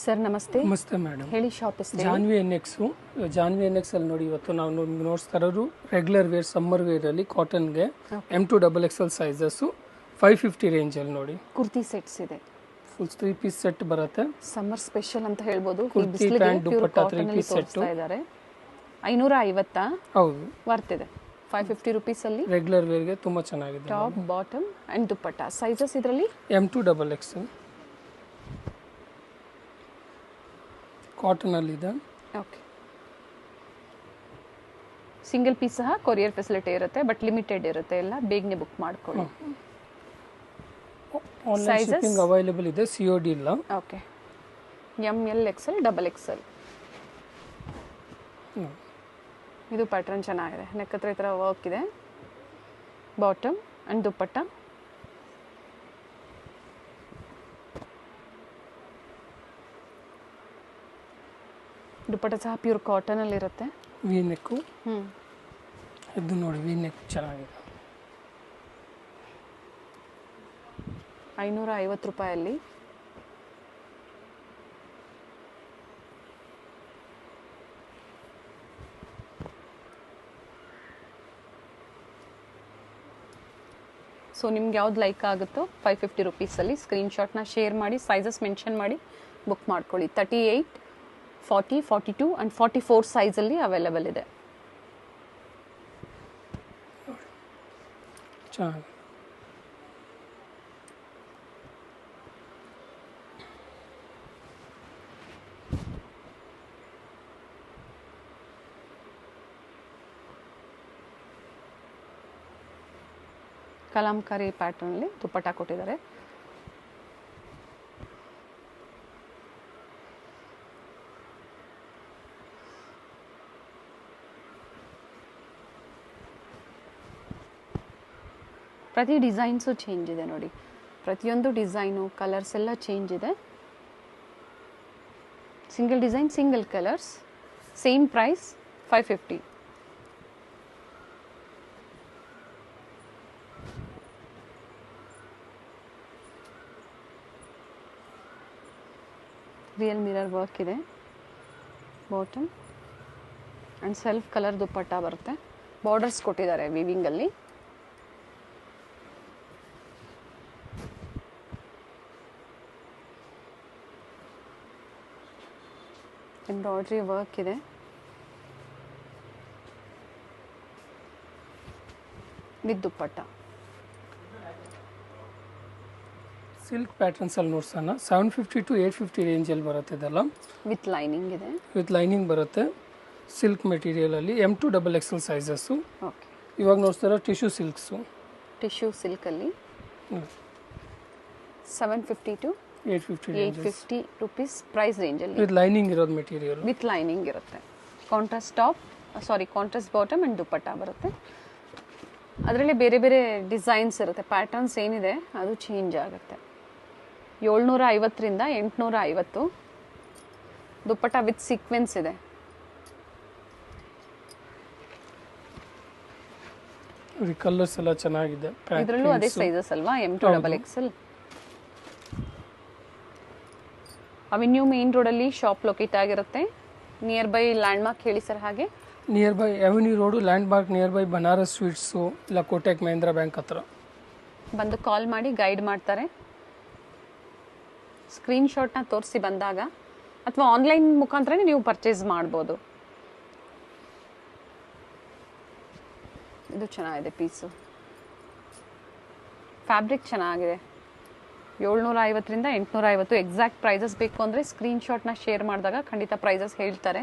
Sir ನಮಸ್ತೆ. ನಮಸ್ತೆ madam. ಹೇಳಿ ಶಾಪ್ ಹೆಸರು. ಜಾನ್ವಿ NX ಅಲ್ಲಿ ನೋಡಿ, ಇವತ್ತು ನಾವು ನೋಡ್ತಾ ಇರೋದು ರೆಗ್ಯುಲರ್ ವೇರ್ ಸಮ್ಮರ್ ವೇರಲ್ಲಿ ಕಾಟನ್ಗೆ M2XXL ಸೈಜಸ್ಸು 550 ರೇಂಜಲ್ಲಿ ನೋಡಿ. ಕುರ್ತಿ ಸೆಟ್ಸ್ ಇದೆ, ಫುಲ್ 3 ಪೀಸ್ ಸೆಟ್ ಬರುತ್ತೆ. ಸಮ್ಮರ್ ಸ್ಪೆಷಲ್ ಅಂತ ಹೇಳ್ಬೋದು. Kurti pant dupatta 3 piece set ಇದ್ದಾರೆ. 550 ಹೌದು, ವರ್ತ್ ಇದೆ. 550 ರುಪೀಸ್ ಅಲ್ಲಿ ರೆಗ್ಯುಲರ್ ವೇರ್ಗೆ ತುಂಬಾ ಚೆನ್ನಾಗಿದೆ. Top bottom and dupatta sizes ಇದರಲ್ಲಿ M2XXL ಕಾಟನ್ ಅಲ್ಲಿ ಇದೆ. ಓಕೆ, ಸಿಂಗಲ್ ಪೀಸ್ ಸಹ ಕೊರಿಯರ್ ಫೆಸಿಲಿಟಿ ಇರುತ್ತೆ, ಬಟ್ ಲಿಮಿಟೆಡ್ ಇರುತ್ತೆ. ಎಲ್ಲ ಬೇಗನೆ ಬುಕ್ ಮಾಡ್ಕೊಳ್ಳಿ. ಆನ್ಲೈನ್ ಶಿಪ್ಪಿಂಗ್ ಅವೈಲೇಬಲ್ ಇದೆ, COD ಇಲ್ಲ. Okay, ML XL XXL. ಇದು ಪ್ಯಾಟರ್ನ್ ಚೆನ್ನಾಗಿದೆ. ನೆಕ್ ಹತ್ರ ಈ ಥರ ವರ್ಕ್ ಇದೆ. ಬಾಟಮ್ ಅಂಡ್ ದುಪಟ್ಟ ದುಪಟ್ಟ ಸಹ ಪ್ಯೂರ್ ಕಾಟನ್ ಅಲ್ಲಿ ಇರುತ್ತೆ. ವಿ ನೆಕ್ ಇದು ನೋಡಿ, ವಿ ನೆಕ್ ಚೆನ್ನಾಗಿದೆ. 550 ರೂಪಾಯಲ್ಲಿ ಸೊ ನಿಮ್ಗೆ ಯಾವ್ದು ಲೈಕ್ ಆಗುತ್ತೋ 550 ರುಪೀಸಲ್ಲಿ ಸ್ಕ್ರೀನ್ಶಾಟ್ನ ಶೇರ್ ಮಾಡಿ, ಸೈಜಸ್ ಮೆನ್ಷನ್ ಮಾಡಿ ಬುಕ್ ಮಾಡ್ಕೊಳ್ಳಿ. 38, 40, 42 ಆ್ಯಂಡ್ 44 ಸೈಜಲ್ಲಿ ಅವೈಲೇಬಲ್ ಇದೆ. ಚೆನ್ನಾಗಿ ಕಲಾಂಕಾರಿ ಪ್ಯಾಟರ್ನಲ್ಲಿ ದುಪಟ್ಟ ಕೊಟ್ಟಿದ್ದಾರೆ. ಪ್ರತಿ ಡಿಸೈನ್ಸು ಚೇಂಜ್ ಇದೆ ನೋಡಿ. ಪ್ರತಿಯೊಂದು ಡಿಸೈನು ಕಲರ್ಸ್ ಎಲ್ಲ ಚೇಂಜ್ ಇದೆ. Single design single colours, same price 550. Real mirror work ಇದೆ. Bottom and self colour dupatta ಬರುತ್ತೆ. ಬಾರ್ಡರ್ಸ್ ಕೊಟ್ಟಿದ್ದಾರೆ ವಿವಿಂಗಲ್ಲಿ. ಎಂಬ್ರಾಯ್ಡ್ರಿ ವರ್ಕ್ ಇದೆ. ವಿತ್ ದುಪ್ಪಟ್ಟ ಸಿಲ್ಕ್ ಪ್ಯಾಟರ್ನ್ಸ್ ಅಲ್ಲಿ ನೋಡ್ಸೋಣ. 750 to 850 ರೇಂಜಲ್ಲಿ ಬರುತ್ತೆ. ಇದೆಲ್ಲ ವಿತ್ ಲೈನಿಂಗ್ ಇದೆ. ವಿತ್ ಲೈನಿಂಗ್ ಬರುತ್ತೆ. ಸಿಲ್ಕ್ ಮೆಟೀರಿಯಲ್ ಅಲ್ಲಿ M2XXL ಸೈಜಸ್ಸು. ಓಕೆ, ಇವಾಗ ನೋಡ್ತಾರ ಟಿಶ್ಯೂ ಸಿಲ್ಕ್ಸು. ಟಿಶ್ಯೂ ಸಿಲ್ಕಲ್ಲಿ 750 to 850 ರುಪೀಸ್ ಪ್ರೈಸ್ ರೇಂಜಲ್ಲಿ ವಿತ್ ಲೈನಿಂಗ್ ಇರೋದು ಮೆಟೀರಿಯಲ್. ವಿತ್ ಲೈನಿಂಗ್ ಇರುತ್ತೆ. Contrast top, contrast bottom and dupatta ಬರುತ್ತೆ. ಅದರಲ್ಲಿ ಬೇರೆ ಬೇರೆ ಡಿಸೈನ್ಸ್ ಇರುತ್ತೆ. ಪ್ಯಾಟರ್ನ್ಸ್ ಏನಿದೆ ಅದು ಚೇಂಜ್ ಆಗುತ್ತೆ. 750ರಿಂದ 850. ದುಪಟ್ಟ ವಿತ್ ಸೀಕ್ವೆನ್ಸ್ ಇದೆ. ಕಲರ್ಸ್ ಎಲ್ಲ ಚೆನ್ನಾಗಿದೆ. ಇದರಲ್ಲೂ ಅದೇ ಸೈಜಸ್ ಅಲ್ವಾ, M2XXL. ಅವೆನ್ಯೂ ಮೇನ್ ರೋಡಲ್ಲಿ ಶಾಪ್ ಲೊಕೇಟ್ ಆಗಿರುತ್ತೆ. ನಿಯರ್ ಬೈ ಲ್ಯಾಂಡ್ ಮಾರ್ಕ್ ಹೇಳಿ ಸರ್. ಹಾಗೆ near by avenue road, land mark near by Banaras sweets ಇಲ್ಲ ಕೋಟೆಕ್ ಮಹೇಂದ್ರ ಬ್ಯಾಂಕ್ ಹತ್ರ ಬಂದು ಕಾಲ್ ಮಾಡಿ ಗೈಡ್ ಮಾಡ್ತಾರೆ. ಸ್ಕ್ರೀನ್ಶಾಟ್ನ ತೋರಿಸಿ ಬಂದಾಗ, ಅಥವಾ ಆನ್ಲೈನ್ ಮುಖಾಂತರನೇ ನೀವು ಪರ್ಚೇಸ್ ಮಾಡ್ಬೋದು. ಇದು ಚೆನ್ನಾಗಿದೆ ಪೀಸು. ಫ್ಯಾಬ್ರಿಕ್ ಚೆನ್ನಾಗಿದೆ. 750ರಿಂದ 850. ಎಕ್ಸಾಕ್ಟ್ ಪ್ರೈಸಸ್ ಬೇಕು ಅಂದರೆ ಸ್ಕ್ರೀನ್ಶಾಟ್ನ ಶೇರ್ ಮಾಡಿದಾಗ ಖಂಡಿತ ಪ್ರೈಸಸ್ ಹೇಳ್ತಾರೆ.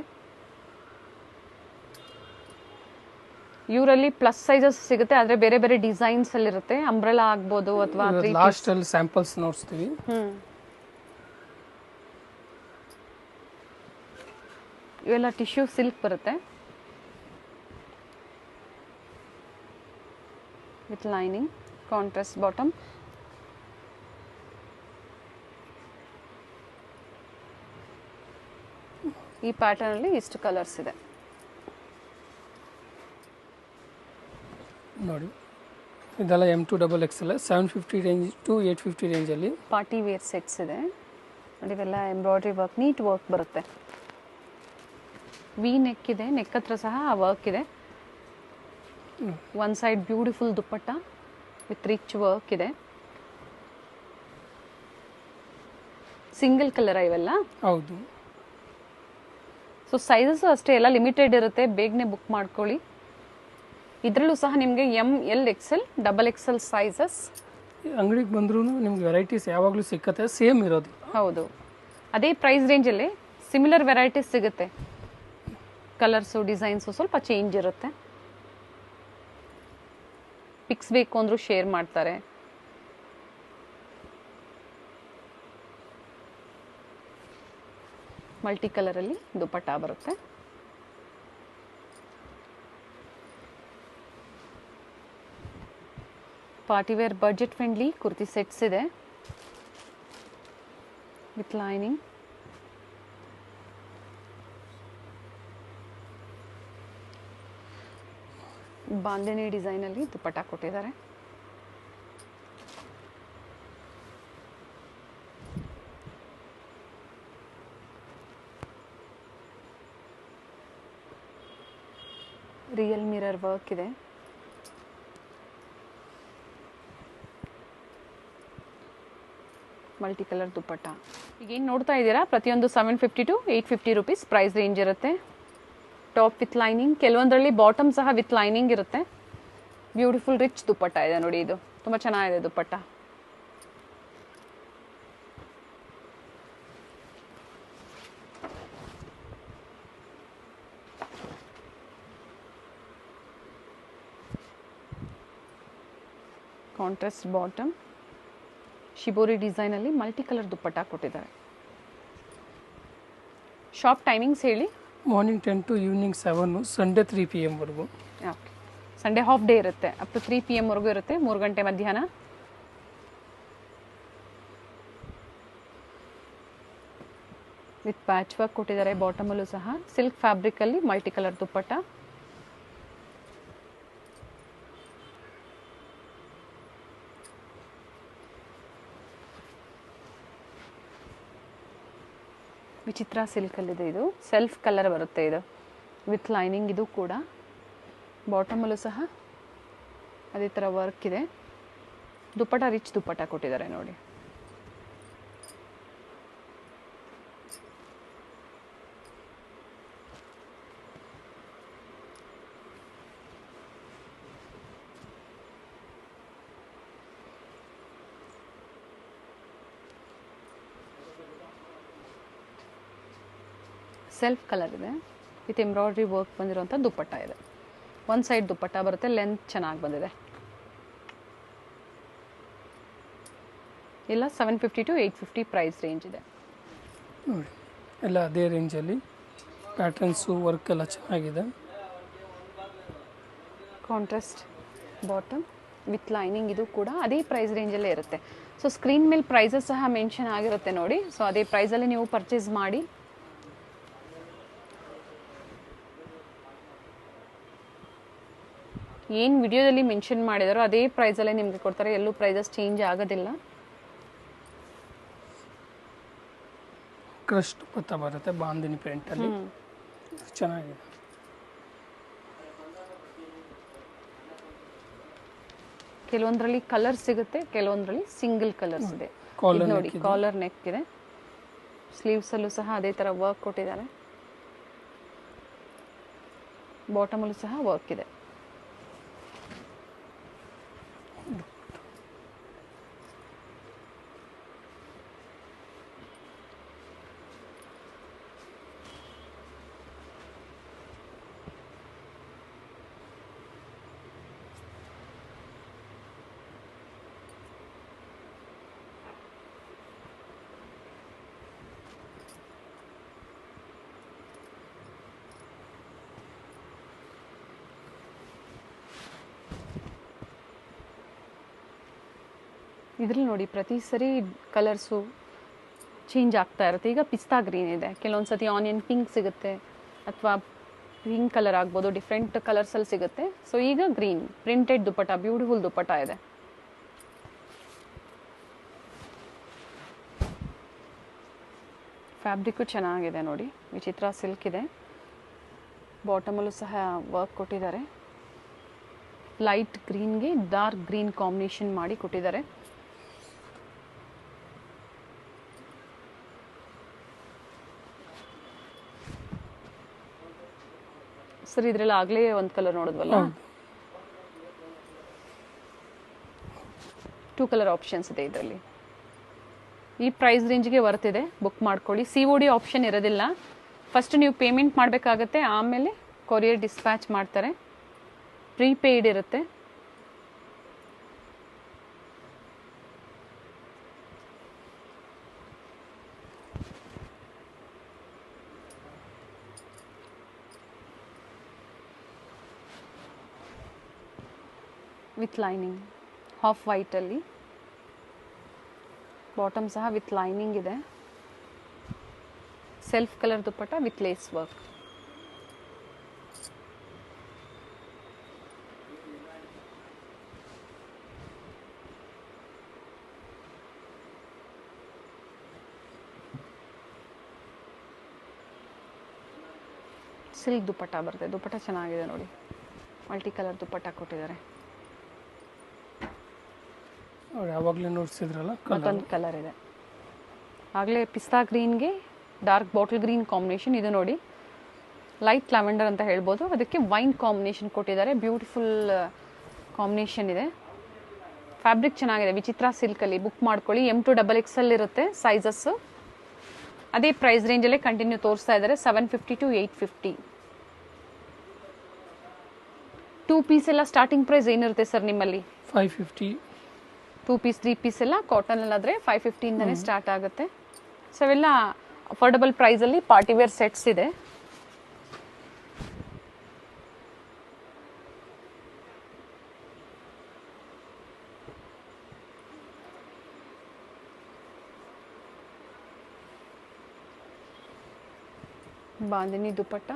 ಇವರಲ್ಲಿ ಪ್ಲಸ್ ಸೈಜಸ್ ಸಿಗುತ್ತೆ, ಆದರೆ ಬೇರೆ ಬೇರೆ ಡಿಸೈನ್ಸ್ ಅಲ್ಲಿ ಇರುತ್ತೆ. ಅಂಬ್ರೆಲಾ ಆಗ್ಬೋದು ಅಥವಾ ಲಾಸ್ಟ್ ಅಲ್ಲಿ ಸ್ಯಾಂಪಲ್ಸ್ ನೋಡ್ತೀವಿ. ಇವೆಲ್ಲ ಟಿಶ್ಯೂ ಸಿಲ್ಕ್ ಬರುತ್ತೆ ವಿತ್ ಲೈನಿಂಗ್, ಕಾಂಟ್ರಾಸ್ಟ್ ಬಾಟಮ್. ಈ ಪ್ಯಾಟರ್ನ್ ಅಲ್ಲಿ ಇಷ್ಟು ಕಲರ್ಸ್ ಇದೆ ನೋಡಿ. ಇದೆಲ್ಲ M2XXL 750 ರೇಂಜ್ ಟು 850 ರೇಂಜಲ್ಲಿ ಪಾರ್ಟಿ ವೇರ್ ಸೆಟ್ಸ್ ಇದೆ. ನೋಡಿ ಇವೆಲ್ಲ ಎಂಬ್ರಾಯ್ಡ್ರಿ ವರ್ಕ್, ನೀಟ್ ವರ್ಕ್ ಬರುತ್ತೆ. ವಿ ನೆಕ್ ಇದೆ, ನೆಕ್ ಹತ್ರ ಸಹ ವರ್ಕ್ ಇದೆ. One side beautiful dupatta with rich work ಇದೆ. ಸಿಂಗಲ್ ಕಲರ್ ಇವೆಲ್ಲ. ಹೌದು. ಸೊ ಸೈಜಸ್ ಅಷ್ಟೇ ಎಲ್ಲ ಲಿಮಿಟೆಡ್ ಇರುತ್ತೆ, ಬೇಗನೆ ಬುಕ್ ಮಾಡ್ಕೊಳ್ಳಿ. ಇದರಲ್ಲೂ ಸಹ ನಿಮಗೆ ML XL XXL ಸೈಜಸ್ ಅಂಗಡಿಗೆ ಬಂದ್ರೂ ನಿಮ್ಗೆ ವೆರೈಟೀಸ್ ಯಾವಾಗಲೂ ಸಿಕ್ಕತ್ತೆ, ಸೇಮ್ ಇರೋದು. ಹೌದು, ಅದೇ ಪ್ರೈಸ್ ರೇಂಜಲ್ಲಿ ಸಿಮಿಲರ್ ವೆರೈಟೀಸ್ ಸಿಗುತ್ತೆ. ಕಲರ್ಸು ಡಿಸೈನ್ಸು ಸ್ವಲ್ಪ ಚೇಂಜ್ ಇರುತ್ತೆ. ಪಿಕ್ಸ್ ಬೇಕು ಅಂದರೂ ಶೇರ್ ಮಾಡ್ತಾರೆ. ಮಲ್ಟಿ ಕಲರಲ್ಲಿ ದುಪಟ್ಟ ಬರುತ್ತೆ. Partywear budget friendly kurti sets ಇದೆ ವಿತ್ ಲೈನಿಂಗ್. ಬಾಂಧಣಿ ಡಿಸೈನಲ್ಲಿ ದುಪಟ್ಟ ಕೊಟ್ಟಿದ್ದಾರೆ. ರಿಯಲ್ ಮಿರರ್ ವರ್ಕ್ ಇದೆ. ಮಲ್ಟಿ ಕಲರ್ ದುಪ್ಪಟ್ಟ. ಈಗ ಏನು ನೋಡ್ತಾ ಇದ್ದೀರಾ, ಪ್ರತಿಯೊಂದು 750 to 850 rupees ಪ್ರೈಸ್ ರೇಂಜ್ ಇರುತ್ತೆ. ಟಾಪ್ ವಿತ್ ಲೈನಿಂಗ್, ಕೆಲವೊಂದರಲ್ಲಿ ಬಾಟಮ್ ಸಹ ವಿತ್ ಲೈನಿಂಗ್ ಇರುತ್ತೆ. ಬ್ಯೂಟಿಫುಲ್ ರಿಚ್ ದುಪ್ಪಟ್ಟ ಇದೆ ನೋಡಿ, ಇದು ತುಂಬ ಚೆನ್ನಾಗಿದೆ ದುಪ್ಪಟ್ಟ. ಕಾಂಟ್ರಾಸ್ಟ್ ಬಾಟಮ್, ಶಿಬೋರಿ ಡಿಸೈನಲ್ಲಿ ಮಲ್ಟಿ ಕಲರ್ ದುಪ್ಪಟ್ಟ ಕೊಟ್ಟಿದ್ದಾರೆ. ಶಾಪ್ ಟೈಮಿಂಗ್ಸ್ ಹೇಳಿ. Morning 10 to evening 7, Sunday 3 PM ವರೆಗೂ. ಓಕೆ, ಸಂಡೇ ಹಾಫ್ ಡೇ ಇರುತ್ತೆ, ಅಪ್ ಟು 3 PM ವರೆಗೂ ಇರುತ್ತೆ, 3 ಗಂಟೆ ಮಧ್ಯಾಹ್ನ. ವಿತ್ ಪ್ಯಾಚ್ ವರ್ಕ್ ಕೊಟ್ಟಿದ್ದಾರೆ. ಬಾಟಮಲ್ಲೂ ಸಹ ಸಿಲ್ಕ್ ಫ್ಯಾಬ್ರಿಕಲ್ಲಿ ಮಲ್ಟಿ ಕಲರ್ ದುಪ್ಪಟ್ಟ. ವಿಚಿತ್ರ ಸಿಲ್ಕಲ್ಲಿದೆ, ಇದು ಸೆಲ್ಫ್ ಕಲರ್ ಬರುತ್ತೆ, ಇದು ವಿತ್ ಲೈನಿಂಗ್. ಇದು ಕೂಡ ಬಾಟಮಲ್ಲೂ ಸಹ ಅದೇ ಥರ ವರ್ಕ್ ಇದೆ. ದುಪ್ಪಟ್ಟ ರಿಚ್ ದುಪ್ಪಟ್ಟ ಕೊಟ್ಟಿದ್ದಾರೆ ನೋಡಿ. ಸೆಲ್ಫ್ ಕಲರ್ ಇದೆ ವಿತ್ ಎಂಬ್ರಾಯ್ಡ್ರಿ ವರ್ಕ್ ಬಂದಿರೋಂಥ ದುಪ್ಪಟ್ಟ ಇದೆ. ಒನ್ ಸೈಡ್ ದುಪ್ಪಟ್ಟ ಬರುತ್ತೆ, ಲೆಂತ್ ಚೆನ್ನಾಗಿ ಬಂದಿದೆ. ಎಲ್ಲ 750 to 850 ಪ್ರೈಸ್ ರೇಂಜ್ ಇದೆ ನೋಡಿ. ಎಲ್ಲ ಅದೇ ರೇಂಜಲ್ಲಿ ಪ್ಯಾಟರ್ನ್ಸು ವರ್ಕ್ ಎಲ್ಲ ಚೆನ್ನಾಗಿದೆ. ಕಾಂಟ್ರಾಸ್ಟ್ ಬಾಟಮ್ ವಿತ್ ಲೈನಿಂಗ್, ಇದು ಕೂಡ ಅದೇ ಪ್ರೈಸ್ ರೇಂಜಲ್ಲೇ ಇರುತ್ತೆ. ಸೊ ಸ್ಕ್ರೀನ್ ಮೇಲೆ ಪ್ರೈಸಸ್ ಸಹ ಮೆನ್ಷನ್ ಆಗಿರುತ್ತೆ ನೋಡಿ. ಸೊ ಅದೇ ಪ್ರೈಸಲ್ಲಿ ನೀವು ಪರ್ಚೇಸ್ ಮಾಡಿ. ಏನು ವಿಡಿಯೋದಲ್ಲಿ ಮೆನ್ಷನ್ ಮಾಡಿದಾರೋ ಅದೇ ಪ್ರೈಸಲ್ಲೇ ನಿಮಗೆ ಕೊಡ್ತಾರೆ, ಎಲ್ಲೂ ಪ್ರೈಸಸ್ ಚೇಂಜ್ ಆಗೋದಿಲ್ಲ. ಕ್ರಶ್ ದುಪ್ಪಟ್ಟ ಬರುತ್ತೆ ಬಾಂದಿನಿ ಪ್ರಿಂಟಲ್ಲಿ, ಚೆನ್ನಾಗಿದೆ. ಕೆಲವೊಂದರಲ್ಲಿ ಕಲರ್ ಸಿಗುತ್ತೆ, ಕೆಲವೊಂದರಲ್ಲಿ ಸಿಂಗಲ್ ಕಲರ್ಸ್ ಇದೆ. ಇದು ನೋಡಿ, ಕಾಲರ್ ನೆಕ್ ಇದೆ. ಸ್ಲೀವ್ಸ್ ಅಲ್ಲೂ ಸಹ ಅದೇ ತರ ವರ್ಕ್ ಕೊಟ್ಟಿದ್ದಾರೆ. ಬಾಟಮ್ ಅಲ್ಲೂ ಸಹ ವರ್ಕ್ ಇದೆ. ಇದ್ರಲ್ಲಿ ನೋಡಿ, ಪ್ರತಿ ಸರಿ ಕಲರ್ಸು ಚೇಂಜ್ ಆಗ್ತಾ ಇರುತ್ತೆ. ಈಗ ಪಿಸ್ತಾ ಗ್ರೀನ್ ಇದೆ, ಕೆಲವೊಂದು ಸತಿ ಆನಿಯನ್ ಪಿಂಕ್ ಸಿಗುತ್ತೆ, ಅಥವಾ ಪಿಂಕ್ ಕಲರ್ ಆಗ್ಬೋದು, ಡಿಫ್ರೆಂಟ್ ಕಲರ್ಸಲ್ಲಿ ಸಿಗುತ್ತೆ. ಸೊ ಈಗ ಗ್ರೀನ್ ಪ್ರಿಂಟೆಡ್ ದುಪ್ಪಟ್ಟ, ಬ್ಯೂಟಿಫುಲ್ ದುಪ್ಪಟ್ಟ ಇದೆ. ಫ್ಯಾಬ್ರಿಕ್ಕು ಚೆನ್ನಾಗಿದೆ ನೋಡಿ, ವಿಚಿತ್ರ ಸಿಲ್ಕ್ ಇದೆ. ಬಾಟಮಲ್ಲೂ ಸಹ ವರ್ಕ್ ಕೊಟ್ಟಿದ್ದಾರೆ. ಲೈಟ್ ಗ್ರೀನ್ಗೆ ಡಾರ್ಕ್ ಗ್ರೀನ್ ಕಾಂಬಿನೇಷನ್ ಮಾಡಿ ಕೊಟ್ಟಿದ್ದಾರೆ. ಸರ್ ಇದ್ರಲ್ಲಿ ಆಗಲೇ ಒಂದು ಕಲರ್ ನೋಡಿದ್ವಲ್ಲ, 2 ಕಲರ್ ಆಪ್ಷನ್ಸ್ ಇದೆ ಇದರಲ್ಲಿ. ಈ ಪ್ರೈಸ್ ರೇಂಜ್ಗೆ ವರ್ತಿದೆ, ಬುಕ್ ಮಾಡ್ಕೊಳ್ಳಿ. COD ಆಪ್ಷನ್ ಇರೋದಿಲ್ಲ. ಫಸ್ಟ್ ನೀವು ಪೇಮೆಂಟ್ ಮಾಡಬೇಕಾಗತ್ತೆ, ಆಮೇಲೆ ಕೊರಿಯರ್ ಡಿಸ್ಪ್ಯಾಚ್ ಮಾಡ್ತಾರೆ. ಪ್ರೀಪೇಯ್ಡ್ ಇರುತ್ತೆ. ವಿತ್ ಲೈನಿಂಗ್, ಹಾಫ್ ವೈಟಲ್ಲಿ. ಬಾಟಮ್ ಸಹ ವಿತ್ ಲೈನಿಂಗ್ ಇದೆ. Self colour dupatta with lace work. Silk dupatta ಬರುತ್ತೆ. ದುಪ್ಪಟ್ಟ ಚೆನ್ನಾಗಿದೆ ನೋಡಿ, ಮಲ್ಟಿ ಕಲರ್ ದುಪ್ಪಟ್ಟ ಕೊಟ್ಟಿದ್ದಾರೆ. ಯಾವಾಗಲೇ ನೋಡಿಸಿದ್ರಲ್ಲ, ಮತ್ತೊಂದು ಕಲರ್ ಇದೆ. ಆಗಲೇ ಪಿಸ್ತಾ ಗ್ರೀನ್ಗೆ ಡಾರ್ಕ್ ಬಾಟಲ್ ಗ್ರೀನ್ ಕಾಂಬಿನೇಷನ್. ಇದು ನೋಡಿ ಲೈಟ್ ಲ್ಯಾವೆಂಡರ್ ಅಂತ ಹೇಳ್ಬೋದು, ಅದಕ್ಕೆ ವೈನ್ ಕಾಂಬಿನೇಷನ್ ಕೊಟ್ಟಿದ್ದಾರೆ. ಬ್ಯೂಟಿಫುಲ್ ಕಾಂಬಿನೇಷನ್ ಇದೆ. ಫ್ಯಾಬ್ರಿಕ್ ಚೆನ್ನಾಗಿದೆ, ವಿಚಿತ್ರ ಸಿಲ್ಕಲ್ಲಿ. ಬುಕ್ ಮಾಡ್ಕೊಳ್ಳಿ. M to XXL ಇರುತ್ತೆ ಸೈಜಸ್ಸು. ಅದೇ ಪ್ರೈಸ್ ರೇಂಜಲ್ಲೇ ಕಂಟಿನ್ಯೂ ತೋರಿಸ್ತಾ ಇದ್ದಾರೆ, 750 to 850. 2 ಪೀಸ್ ಎಲ್ಲ ಸ್ಟಾರ್ಟಿಂಗ್ ಪ್ರೈಸ್ ಏನಿರುತ್ತೆ ಸರ್ ನಿಮ್ಮಲ್ಲಿ? 550. 2 ಪೀಸ್ 3 ಪೀಸ್ ಎಲ್ಲ ಕಾಟನಲ್ಲಾದರೆ 550 ಇಂದನೇ ಸ್ಟಾರ್ಟ್ ಆಗುತ್ತೆ. ಸೊ ಅವೆಲ್ಲ ಅಫೋರ್ಡಬಲ್ ಪ್ರೈಸಲ್ಲಿ ಪಾರ್ಟಿವೇರ್ ಸೆಟ್ಸ್ ಇದೆ. ಬಾಂದಿನಿ ದುಪ್ಪಟ್ಟ,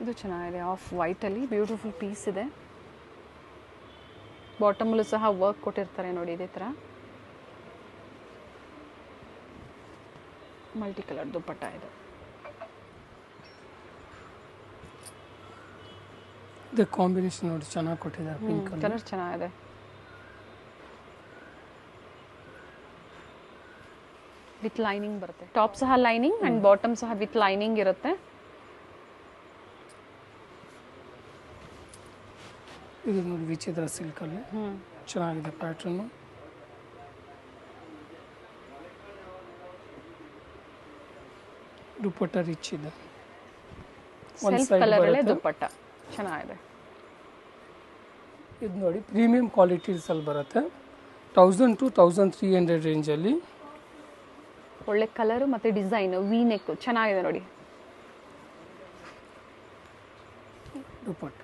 ಇದು ಚೆನ್ನಾಗಿದೆ. ಆಫ್ ವೈಟಲ್ಲಿ ಬ್ಯೂಟಿಫುಲ್ ಪೀಸ್ ಇದೆ. ಬಾಟಮಲ್ಲೂ ಸಹ ವರ್ಕ್ ಕೊಟ್ಟಿರ್ತಾರೆ ನೋಡಿ, ಇದೇ ಥರ ಮಲ್ಟಿ ಕಲರ್ ದುಪ್ಪಟ್ಟ ಇದೆ. ಇದು ಕಾಂಬಿನೇಷನ್ ನೋಡಿ ಚೆನ್ನಾಗಿ ಕೊಟ್ಟಿದ್ದಾರೆ. ಪಿಂಕ್ ಕಲರ್ ಚೆನ್ನಾಗಿದೆ. ವಿತ್ ಲೈನಿಂಗ್ ಬರುತ್ತೆ. ಟಾಪ್ ಸಹ ಲೈನಿಂಗ್ ಅಂಡ್ ಬಾಟಮ್ ಸಹ ವಿತ್ ಲೈನಿಂಗ್ ಇರುತ್ತೆ. ಇದು ನೋಡಿ ವಿಚಿತ್ರ ಸಿಲ್ಕಲ್ಲಿ ಚೆನ್ನಾಗಿದೆ ಪ್ಯಾಟ್ರನ್ನು. ದುಪ್ಪಟ್ಟ ರಿಚ್ ಇದೆ. ಸೆಲ್ಫ್ ಕಲರಲ್ಲೇ ದುಪ್ಪಟ್ಟ ಚೆನ್ನಾಗಿದೆ. ಇದು ನೋಡಿ ಪ್ರೀಮಿಯಂ ಕ್ವಾಲಿಟೀಸಲ್ಲಿ ಬರುತ್ತೆ. 1000 to 1300 ರೇಂಜಲ್ಲಿ. ಒಳ್ಳೆ ಕಲರು ಮತ್ತು ಡಿಸೈನು, ವಿ ನೆಕ್ ಚೆನ್ನಾಗಿದೆ ನೋಡಿ. ದುಪ್ಪಟ್ಟ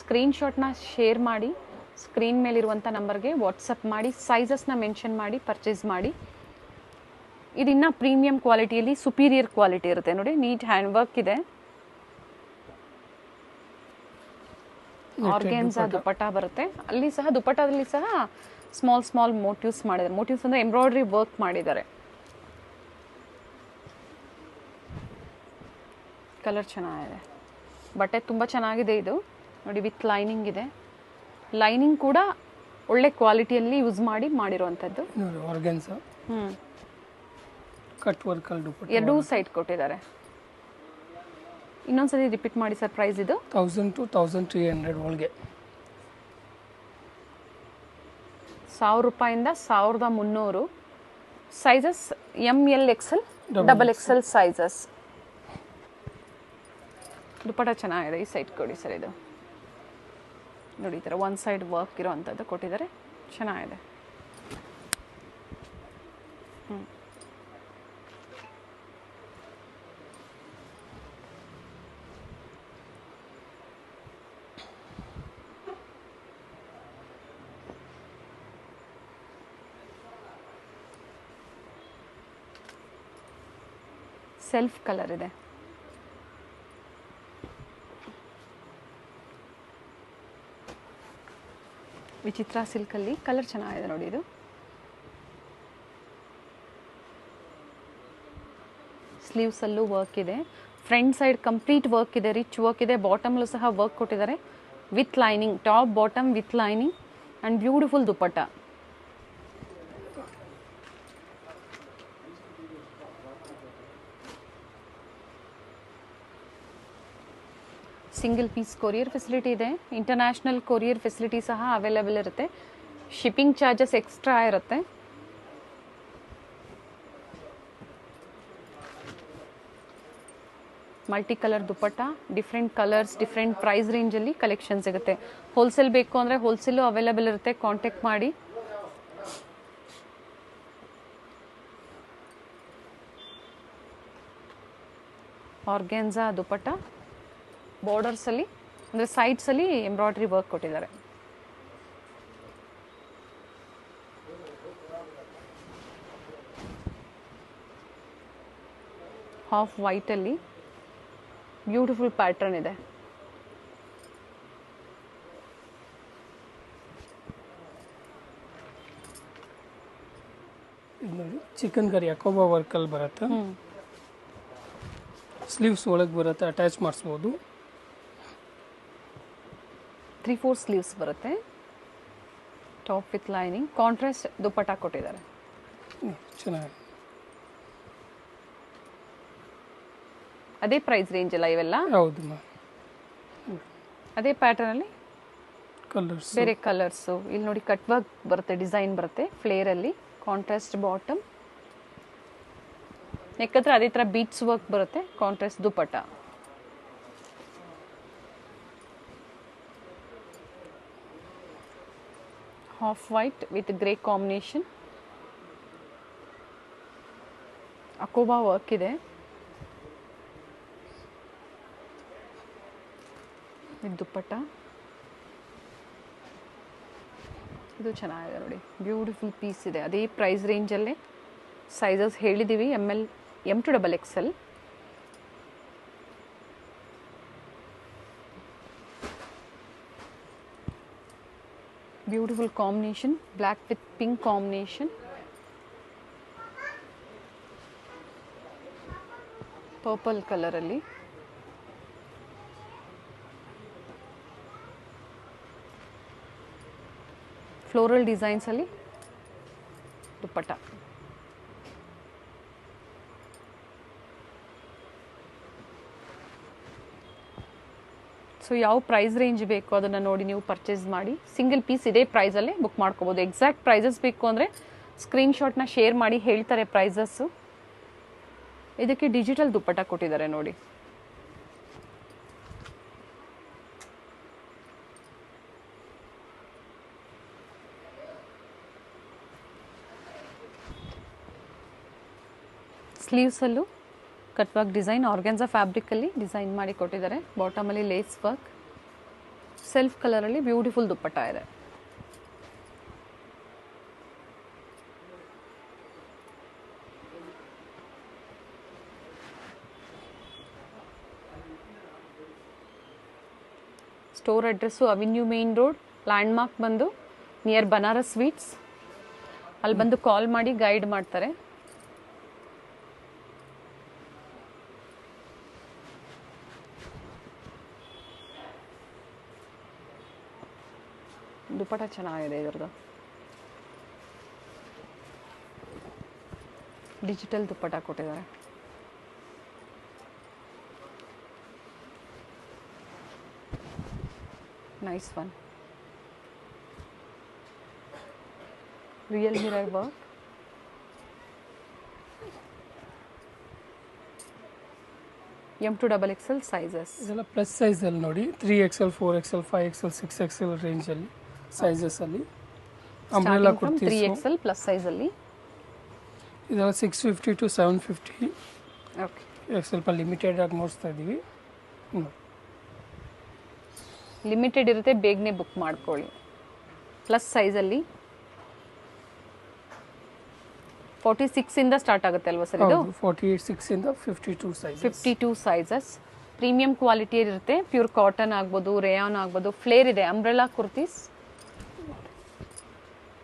ಸ್ಕ್ರೀನ್ಶಾಟ್ನ ಶೇರ್ ಮಾಡಿ, ಸ್ಕ್ರೀನ್ ಮೇಲಿರುವಂಥ ನಂಬರ್ಗೆ ವಾಟ್ಸಪ್ ಮಾಡಿ, ಸೈಜಸ್ನ ಮೆನ್ಷನ್ ಮಾಡಿ ಪರ್ಚೇಸ್ ಮಾಡಿ. ಇದಿನ್ನ ಪ್ರೀಮಿಯಂ ಕ್ವಾಲಿಟಿಯಲ್ಲಿ ಸುಪೀರಿಯರ್ ಕ್ವಾಲಿಟಿ ಇರುತ್ತೆ ನೋಡಿ. ನೀಟ್ ಹ್ಯಾಂಡ್ ವರ್ಕ್ ಇದೆ. ಆರ್ಗೆನ್ಸಾ ದುಪ್ಪಟ್ಟ ಬರುತ್ತೆ. ಅಲ್ಲಿ ಸಹ ದುಪ್ಪಟ್ಟದಲ್ಲಿ ಸಹ ಸ್ಮಾಲ್ ಮೋಟಿವ್ಸ್ ಮಾಡಿದ್ದಾರೆ. ಮೋಟಿವ್ಸ್ ಅಂದರೆ ಎಂಬ್ರಾಯ್ಡ್ರಿ ವರ್ಕ್ ಮಾಡಿದ್ದಾರೆ. ಕಲರ್ ಚೆನ್ನಾಗಿದೆ. ಬಟ್ಟೆ ತುಂಬ ಚೆನ್ನಾಗಿದೆ ಇದು ನೋಡಿ. ವಿತ್ ಲೈನಿಂಗ್ ಇದೆ. ಲೈನಿಂಗ್ ಕೂಡ ಒಳ್ಳೆ ಕ್ವಾಲಿಟಿಯಲ್ಲಿ ಯೂಸ್ ಮಾಡಿರುವಂಥದ್ದು. ಆರ್ಗೆನ್ಸಾ ಕಟ್ ವರ್ಕ್ ಅಲ್ಲಿ ದುಪ್ಪಟ್ಟ ಎರಡೂ ಸೈಡ್ ಕೊಟ್ಟಿದ್ದಾರೆ. ಇನ್ನೊಂದ್ಸರಿ ರಿಪೀಟ್ ಮಾಡಿ ಸರ್ ಪ್ರೈಸ್. ಇದು 1000 to 1300 ಒಳಗೆ. 1000 ರೂಪಾಯಿಂದ 1300. Sizes ML XL XXL sizes. Dupatta ಚೆನ್ನಾಗಿದೆ. ಈ ಸೈಡ್ ಕೊಡಿ ಸರ್. ಇದು ನೋಡಿ, ಈ ಥರ ಒನ್ ಸೈಡ್ ವರ್ಕ್ ಇರೋವಂಥದ್ದು ಕೊಟ್ಟಿದ್ದಾರೆ, ಚೆನ್ನಾಗಿದೆ. ಸೆಲ್ಫ್ ಕಲರ್ ಇದೆ. ವಿಚಿತ್ರ ಸಿಲ್ಕಲ್ಲಿ ಕಲರ್ ಚೆನ್ನಾಗಿದೆ ನೋಡಿ. ಇದು ಸ್ಲೀವ್ಸಲ್ಲೂ ವರ್ಕ್ ಇದೆ, ಫ್ರಂಟ್ ಸೈಡ್ ಕಂಪ್ಲೀಟ್ ವರ್ಕ್ ಇದೆ, ರಿಚ್ ವರ್ಕ್ ಇದೆ. ಬಾಟಮಲ್ಲೂ ಸಹ ವರ್ಕ್ ಕೊಟ್ಟಿದ್ದಾರೆ with lining, top bottom with lining and beautiful dupatta. Single piece courier facility ಇದೆ, ಇಂಟರ್ನ್ಯಾಷನಲ್ ಕೊರಿಯರ್ ಫೆಸಿಲಿಟಿ ಸಹ ಅವೈಲೇಬಲ್ ಇರುತ್ತೆ. ಶಿಪ್ಪಿಂಗ್ ಚಾರ್ಜಸ್ ಎಕ್ಸ್ಟ್ರಾ ಇರುತ್ತೆ. Multi colour dupatta, different colours, different price ರೇಂಜಲ್ಲಿ ಕಲೆಕ್ಷನ್ ಸಿಗುತ್ತೆ. ಹೋಲ್ಸೇಲ್ ಬೇಕು ಅಂದರೆ ಹೋಲ್ಸೇಲು ಅವೈಲೇಬಲ್ ಇರುತ್ತೆ, ಕಾಂಟ್ಯಾಕ್ಟ್ ಮಾಡಿ. ಆರ್ಗ್ಯಾನ್ಸಾ ದುಪ್ಪಟ್ಟ, ಬಾರ್ಡರ್ಸಲ್ಲಿ ಅಂದರೆ ಸೈಡ್ಸಲ್ಲಿ ಎಂಬ್ರಾಯ್ಡ್ರಿ ವರ್ಕ್ ಕೊಟ್ಟಿದ್ದಾರೆ. ಹಾಫ್ ವೈಟಲ್ಲಿ ಬ್ಯೂಟಿಫುಲ್ ಪ್ಯಾಟರ್ನ್ ಇದೆ. ಇದು ನೋಡಿ ಚಿಕನ್ ಕರಿ ಅಕೋಬಾ ವರ್ಕಲ್ಲಿ ಬರುತ್ತೆ. ಸ್ಲೀವ್ಸ್ ಒಳಗೆ ಬರುತ್ತೆ, ಅಟ್ಯಾಚ್ ಮಾಡಿಸ್ಬೋದು. 3/4 ಸ್ಲೀವ್ಸ್ ಬರುತ್ತೆ, ಟಾಪ್ ವಿತ್ ಲೈನಿಂಗ್, ಕಾಂಟ್ರಾಸ್ಟ್ ದುಪ್ಪಟ್ಟ ಕೊಟ್ಟಿದ್ದಾರೆ. ಚೆನ್ನಾಗಿ ಅದೇ ಪ್ರೈಸ್ ರೇಂಜ್ ಅಲ್ಲ ಇವೆಲ್ಲ? ಹೌದು ಮ್ಯಾಮ್. ಅದೇ ಪ್ಯಾಟರ್ನಲ್ಲಿ ಕಲರ್ಸ್, ಬೇರೆ ಕಲರ್ಸು. ಇಲ್ಲಿ ನೋಡಿ ಕಟ್ ವರ್ಕ್ ಬರುತ್ತೆ, ಡಿಸೈನ್ ಬರುತ್ತೆ ಫ್ಲೇರಲ್ಲಿ, ಕಾಂಟ್ರಾಸ್ಟ್ ಬಾಟಮ್, ನೆಕ್ ಹತ್ರ ಅದೇ ಥರ ಬೀಟ್ಸ್ ವರ್ಕ್ ಬರುತ್ತೆ, contrast dupatta. Half white with grey combination, ಅಕೋಬಾ ವರ್ಕ್ ಇದೆ. ಇದು ದುಪ್ಪಟ್ಟ, ಇದು ಚೆನ್ನಾಗಿದೆ ನೋಡಿ, ಬ್ಯೂಟಿಫುಲ್ ಪೀಸ್ ಇದೆ. ಅದೇ ಪ್ರೈಸ್ ರೇಂಜಲ್ಲೇ ಸೈಜಸ್ ಹೇಳಿದ್ದೀವಿ, ML M to XXL. Beautiful combination, black with pink combination, purple ಕಲರಲ್ಲಿ. ಫ್ಲೋರಲ್ ಡಿಸೈನ್ಸಲ್ಲಿ ದುಪ್ಪಟ್ಟ. ಸೊ ಯಾವ ಪ್ರೈಸ್ ರೇಂಜ್ ಬೇಕು ಅದನ್ನು ನೋಡಿ ನೀವು ಪರ್ಚೇಸ್ ಮಾಡಿ. ಸಿಂಗಲ್ ಪೀಸ್ ಇದೇ ಪ್ರೈಸಲ್ಲೇ ಬುಕ್ ಮಾಡ್ಕೋಬೋದು. ಎಕ್ಸಾಕ್ಟ್ ಪ್ರೈಸಸ್ ಬೇಕು ಅಂದರೆ ಸ್ಕ್ರೀನ್ಶಾಟ್ನ ಶೇರ್ ಮಾಡಿ ಹೇಳ್ತಾರೆ ಪ್ರೈಸಸ್ಸು. ಇದಕ್ಕೆ ಡಿಜಿಟಲ್ ದುಪ್ಪಟ್ಟ ಕೊಟ್ಟಿದ್ದಾರೆ ನೋಡಿ. ಸ್ಲೀವ್ಸಲ್ಲೂ ಕಟ್ ವರ್ಕ್ ಡಿಸೈನ್, ಆರ್ಗ್ಯಾನ್ಸಾ ಫ್ಯಾಬ್ರಿಕಲ್ಲಿ ಡಿಸೈನ್ ಮಾಡಿ ಕೊಟ್ಟಿದ್ದಾರೆ. ಬಾಟಮಲ್ಲಿ ಲೇಸ್ ವರ್ಕ್, ಸೆಲ್ಫ್ ಕಲರಲ್ಲಿ ಬ್ಯೂಟಿಫುಲ್ ದುಪ್ಪಟ್ಟ ಇದೆ. Store address avenue main road, landmark ಬಂದು ನಿಯರ್ ಬನಾರಸ್ ಸ್ವೀಟ್ಸ್. ಅಲ್ಲಿ ಬಂದು ಕಾಲ್ ಮಾಡಿ ಗೈಡ್ ಮಾಡ್ತಾರೆ. ದುಪ್ಪಟ್ಟ ಚೆನ್ನಾಗಿದೆ ಇದ್ರದ್ದು, ಡಿಜಿಟಲ್ ದುಪ್ಪಟ್ಟ ಕೊಟ್ಟಿದ್ದಾರೆ. Nice one, real mirror work. M to XXL sizes. ಇದೆಲ್ಲ ಪ್ಲಸ್ ಸೈಜಲ್ಲಿ ನೋಡಿ, 3XL 4XL 5XL 6XL ರೇಂಜಲ್ಲಿ ಸೈಜಸಲ್ಲಿ. ಅಂಬ್ರೆಲಾ ಕುರ್ತೀಸ್ 3XL ಪ್ಲಸ್ ಸೈಜಲ್ಲಿ. ಇದೆಲ್ಲ 650 to 750. ಓಕೆ, ಇವಾಗ ಸ್ವಲ್ಪ ಲಿಮಿಟೆಡ್ ಆಗಿ ನೋಡ್ತಾ ಇದ್ದೀವಿ. ಲಿಮಿಟೆಡ್ ಇರುತ್ತೆ, ಬೇಗನೆ ಬುಕ್ ಮಾಡ್ಕೊಳ್ಳಿ. ಪ್ಲಸ್ ಸೈಜಲ್ಲಿ 46 ಇಂದ ಸ್ಟಾರ್ಟ್ ಆಗುತ್ತೆ ಅಲ್ವಾ ಸರ್ ಇದು? 46 ಇಂದ 52 ಸೈಜ್. 52 ಸೈಜಸ್. ಪ್ರೀಮಿಯಂ ಕ್ವಾಲಿಟಿ ಇರುತ್ತೆ, ಪ್ಯೂರ್ ಕಾಟನ್ ಆಗ್ಬೋದು, ರೇಯಾನ್ ಆಗ್ಬೋದು. ಫ್ಲೇರ್ ಇದೆ, ಅಂಬ್ರೆಲಾ ಕುರ್ತೀಸ್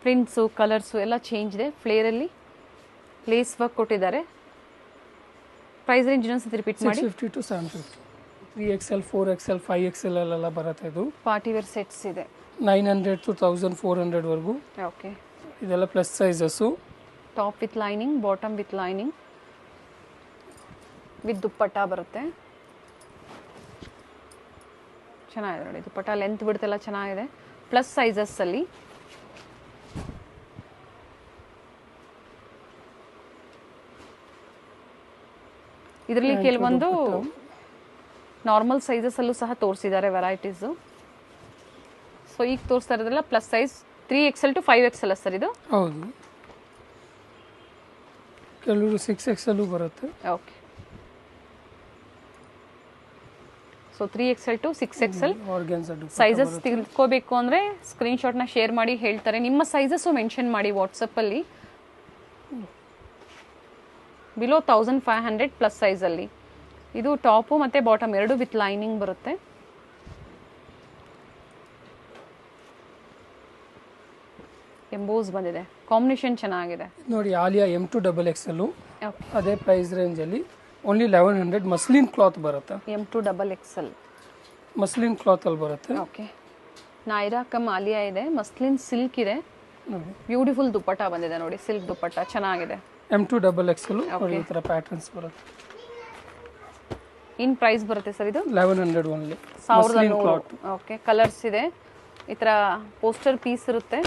ಪ್ರಿಂಟ್ಸು ಕಲರ್ಸು ಎಲ್ಲ ಚೇಂಜ್ ಇದೆ. ಫ್ಲೇರಲ್ಲಿ ಲೇಸ್ ವರ್ಕ್ ಕೊಟ್ಟಿದ್ದಾರೆ. ಪ್ರೈಸ್ ರೇಂಜ್ ಇನ್ನೊಂದ್ಸತಿ ರಿಪೀಟ್ ಮಾಡಿ. 650 to 750. 3XL 4XL 5XL ಎಲ್ಲ ಬರುತ್ತೆ. ಇದು ಪಾರ್ಟಿ ವೇರ್ ಸೆಟ್ಸ್ ಇದೆ. 900 to 1400 ವರೆಗೂ. ಓಕೆ, ಇದೆಲ್ಲ plus sizes. Top with lining, bottom with lining, with dupatta ಬರುತ್ತೆ. ಚೆನ್ನಾಗಿದೆ ನೋಡಿ, ದುಪ್ಪಟ್ಟ ಲೆಂತ್ ಬಿಡ್ತೆಲ್ಲ ಚೆನ್ನಾಗಿದೆ. ಪ್ಲಸ್ ಸೈಜಸ್ಸಲ್ಲಿ ಇದರಲ್ಲಿ ಕೆಲವೊಂದು ನಾರ್ಮಲ್ ಸೈಜಸ್ಸಲ್ಲೂ ಸಹ ತೋರಿಸಿದ್ದಾರೆ ವೆರೈಟೀಸು. ಸೊ ಈಗ ತೋರಿಸ್ತಾ ಇರೋದ್ರೆಲ್ಲ plus size 3XL to 5XL sir ಇದು. ಹೌದು, ಕೆಲವರು 6XL ಬರುತ್ತೆ. Okay, so 3XL to 6XL sizes ತಿಳ್ಕೋಬೇಕು ಅಂದರೆ ಸ್ಕ್ರೀನ್ಶಾಟ್ನ ಶೇರ್ ಮಾಡಿ ಹೇಳ್ತಾರೆ. ನಿಮ್ಮ ಸೈಜಸ್ಸು ಮೆನ್ಷನ್ ಮಾಡಿ ವಾಟ್ಸಪ್ಪಲ್ಲಿ. ಬಿಲೋ 1500 ಪ್ಲಸ್ ಸೈಜಲ್ಲಿ. ಇದು ಟಾಪು ಮತ್ತು ಬಾಟಮ್ ಎರಡು ವಿತ್ ಲೈನಿಂಗ್ ಬರುತ್ತೆ. ಎಂಬೋಸ್ ಬಂದಿದೆ, ಕಾಂಬಿನೇಷನ್ ಚೆನ್ನಾಗಿದೆ ನೋಡಿ. ಆಲಿಯಾ M2XXL ಅದೇ ಪ್ರೈಸ್ ರೇಂಜಲ್ಲಿ ಓನ್ಲಿ 1100. ಮಸ್ಲಿನ್ ಕ್ಲಾತ್ ಬರುತ್ತೆ. M2XXL ಮಸ್ಲಿನ್ ಕ್ಲಾತ್ ಅಲ್ಲಿ ಬರುತ್ತೆ. ಓಕೆ, ನಾಯ್ರಾ ಕಮ್ ಆಲಿಯಾ ಇದೆ. ಮಸ್ಲಿನ್ ಸಿಲ್ಕ್ ಇದೆ. ಬ್ಯೂಟಿಫುಲ್ ದುಪ್ಪಟ್ಟ ಬಂದಿದೆ ನೋಡಿ, ಸಿಲ್ಕ್ ದುಪ್ಪಟ್ಟ ಚೆನ್ನಾಗಿದೆ. M2XXL ಈ ಥರ ಪ್ಯಾಟರ್ನ್ಸ್ ಬರುತ್ತೆ. ಇನ್ ಪ್ರೈಸ್ ಬರುತ್ತೆ ಸರ್ ಇದು 1100 ಓನ್ಲಿ. 1100. ಓಕೆ, ಕಲರ್ಸ್ ಇದೆ. ಈ ಥರ ಪೋಸ್ಟರ್ ಪೀಸ್ ಇರುತ್ತೆ.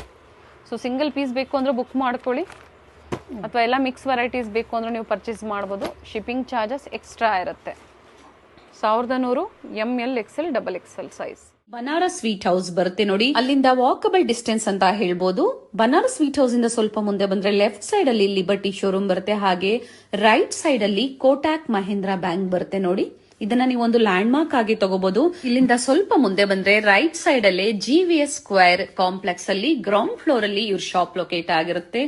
ಸೊ ಸಿಂಗಲ್ ಪೀಸ್ ಬೇಕು ಅಂದರೆ ಬುಕ್ ಮಾಡ್ಕೊಳ್ಳಿ, ಅಥವಾ ಎಲ್ಲ ಮಿಕ್ಸ್ ವೆರೈಟೀಸ್ ಬೇಕು ಅಂದರೆ ನೀವು ಪರ್ಚೇಸ್ ಮಾಡ್ಬೋದು. ಶಿಪ್ಪಿಂಗ್ ಚಾರ್ಜಸ್ ಎಕ್ಸ್ಟ್ರಾ ಇರುತ್ತೆ. 1100 ML XL XXL size. Banaras sweet house ಬರುತ್ತೆ ನೋಡಿ, ಅಲ್ಲಿಂದ ವಾಕಬಲ್ ಡಿಸ್ಟೆನ್ಸ್ ಅಂತ ಹೇಳ್ಬೋದು. ಬನಾರಸ್ ಸ್ವೀಟ್ ಹೌಸ್ ಇಂದ ಸ್ವಲ್ಪ ಮುಂದೆ ಬಂದ್ರೆ ಲೆಫ್ಟ್ ಸೈಡ್ ಅಲ್ಲಿ ಲಿಬರ್ಟಿ ಶೋರೂಮ್ ಬರುತ್ತೆ. ಹಾಗೆ ರೈಟ್ ಸೈಡ್ ಅಲ್ಲಿ ಕೋಟಾಕ್ ಮಹೀಂದ್ರಾ ಬ್ಯಾಂಕ್ ಬರುತ್ತೆ ನೋಡಿ. ಇದನ್ನ ನೀವು ಒಂದು ಲ್ಯಾಂಡ್ ಮಾರ್ಕ್ ಆಗಿ ತಗೋಬಹುದು. ಇಲ್ಲಿಂದ ಸ್ವಲ್ಪ ಮುಂದೆ ಬಂದ್ರೆ ರೈಟ್ ಸೈಡ್ ಅಲ್ಲಿ GVS ಸ್ಕ್ವೇರ್ ಕಾಂಪ್ಲೆಕ್ಸ್ ಅಲ್ಲಿ ಗ್ರೌಂಡ್ ಫ್ಲೋರ್ ಅಲ್ಲಿ ಇವ್ರ ಶಾಪ್ ಲೊಕೇಟ್ ಆಗಿರುತ್ತೆ.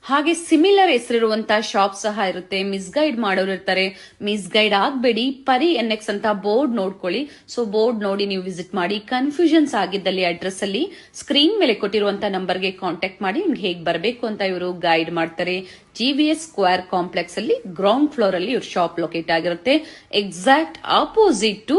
ಹಾಗೆ ಸಿಮಿಲರ್ ಹೆಸರಿರುವಂತಹ ಶಾಪ್ ಸಹ ಇರುತ್ತೆ. ಮಿಸ್ಗೈಡ್ ಮಾಡೋರು ಇರ್ತಾರೆ, ಮಿಸ್ಗೈಡ್ ಆಗಬೇಡಿ. ಪರಿ NX ಅಂತ ಬೋರ್ಡ್ ನೋಡ್ಕೊಳ್ಳಿ. ಸೊ ಬೋರ್ಡ್ ನೋಡಿ ನೀವು ವಿಸಿಟ್ ಮಾಡಿ. ಕನ್ಫ್ಯೂಷನ್ಸ್ ಆಗಿದ್ದಲ್ಲಿ ಅಡ್ರೆಸ್ ಅಲ್ಲಿ ಸ್ಕ್ರೀನ್ ಮೇಲೆ ಕೊಟ್ಟಿರುವಂತಹ ನಂಬರ್ಗೆ ಕಾಂಟ್ಯಾಕ್ಟ್ ಮಾಡಿ ನಿಮ್ಗೆ ಹೇಗೆ ಬರಬೇಕು ಅಂತ ಇವರು ಗೈಡ್ ಮಾಡ್ತಾರೆ. GVS ಸ್ಕ್ವೇರ್ ಕಾಂಪ್ಲೆಕ್ಸ್ ಅಲ್ಲಿ ಗ್ರೌಂಡ್ ಫ್ಲೋರ್ ಅಲ್ಲಿ ಇವ್ರ ಶಾಪ್ ಲೊಕೇಟ್ ಆಗಿರುತ್ತೆ. Exact opposite to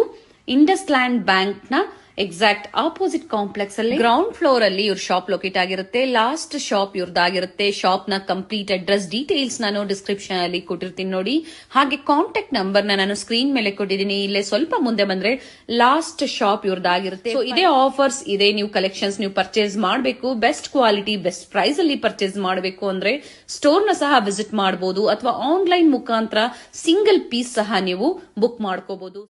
IndusInd bank ನ ಎಕ್ಸಾಕ್ಟ್ ಆಪೋಸಿಟ್ ಕಾಂಪ್ಲೆಕ್ಸ್ ಅಲ್ಲಿ ಗ್ರೌಂಡ್ ಫ್ಲೋರ್ ಅಲ್ಲಿ ಇವ್ರ ಶಾಪ್ ಲೊಕೇಟ್ ಆಗಿರುತ್ತೆ. ಲಾಸ್ಟ್ ಶಾಪ್ ಇವ್ರದ್ದಾಗಿರುತ್ತೆ. ಶಾಪ್ ನ ಕಂಪ್ಲೀಟ್ ಅಡ್ರೆಸ್ ಡೀಟೇಲ್ಸ್ ನಾನು ಡಿಸ್ಕ್ರಿಪ್ಷನ್ ಅಲ್ಲಿ ಕೊಟ್ಟಿರ್ತೀನಿ ನೋಡಿ. ಹಾಗೆ ಕಾಂಟ್ಯಾಕ್ಟ್ ನಂಬರ್ ನಾನು ಸ್ಕ್ರೀನ್ ಮೇಲೆ ಕೊಟ್ಟಿದ್ದೀನಿ. ಇಲ್ಲೇ ಸ್ವಲ್ಪ ಮುಂದೆ ಬಂದ್ರೆ ಲಾಸ್ಟ್ ಶಾಪ್ ಇವ್ರದ್ದಾಗಿರುತ್ತೆ. ಸೊ ಇದೇ ಆಫರ್ಸ್ ಇದೆ. ನೀವು ಕಲೆಕ್ಷನ್ಸ್ ನೀವು ಪರ್ಚೇಸ್ ಮಾಡಬೇಕು, ಬೆಸ್ಟ್ ಕ್ವಾಲಿಟಿ ಬೆಸ್ಟ್ ಪ್ರೈಸ್ ಅಲ್ಲಿ ಪರ್ಚೇಸ್ ಮಾಡಬೇಕು ಅಂದ್ರೆ ಸ್ಟೋರ್ ನ ಸಹ ವಿಸಿಟ್ ಮಾಡಬಹುದು, ಅಥವಾ ಆನ್ಲೈನ್ ಮುಖಾಂತರ ಸಿಂಗಲ್ ಪೀಸ್ ಸಹ ನೀವು ಬುಕ್ ಮಾಡ್ಕೋಬಹುದು.